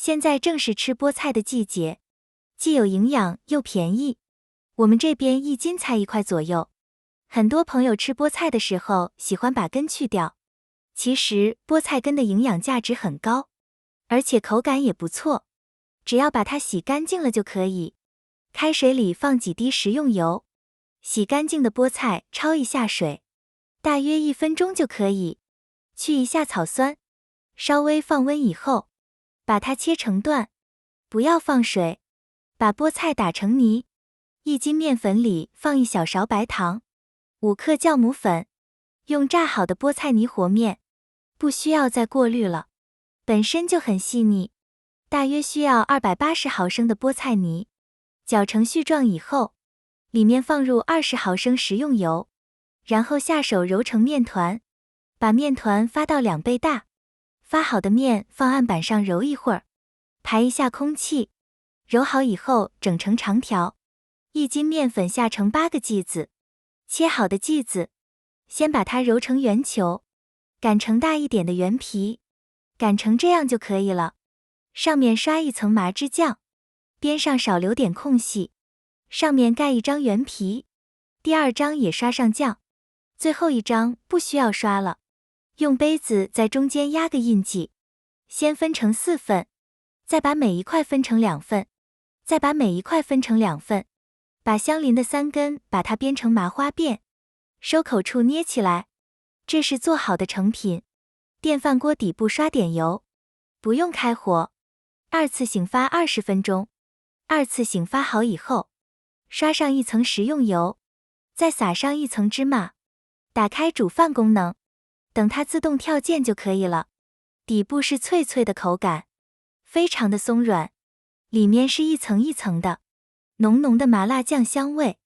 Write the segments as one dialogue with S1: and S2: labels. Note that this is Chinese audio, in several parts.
S1: 现在正是吃菠菜的季节，既有营养又便宜。我们这边1斤才1块左右。很多朋友吃菠菜的时候喜欢把根去掉，其实菠菜根的营养价值很高，而且口感也不错。只要把它洗干净了就可以。开水里放几滴食用油，洗干净的菠菜焯一下水，大约1分钟就可以。去一下草酸，稍微放温以后，把它切成段，不要放水，把菠菜打成泥。1斤面粉里放1小勺白糖，5克酵母粉，用炸好的菠菜泥和面，不需要再过滤了，本身就很细腻，大约需要280毫升的菠菜泥。搅成絮状以后，里面放入20毫升食用油，然后下手揉成面团，把面团发到2倍大。发好的面放案板上揉一会儿，排一下空气，揉好以后整成长条。1斤面粉下成8个剂子，切好的剂子，先把它揉成圆球，擀成大一点的圆皮，擀成这样就可以了。上面刷一层麻汁酱，边上少留点空隙，上面盖1张圆皮，第2张也刷上酱，最后1张不需要刷了。用杯子在中间压个印记，先分成4份，再把每一块分成2份，再把每一块分成2份，把相邻的3根把它编成麻花辫，收口处捏起来。这是做好的成品。电饭锅底部刷点油，不用开火，2次醒发20分钟。2次醒发好以后，刷上1层食用油，再撒上1层芝麻，打开煮饭功能，等它自动跳键就可以了。底部是脆脆的口感，非常的松软，里面是一层一层的，浓浓的麻辣酱香味。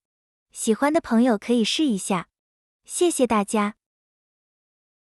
S1: 喜欢的朋友可以试一下。谢谢大家。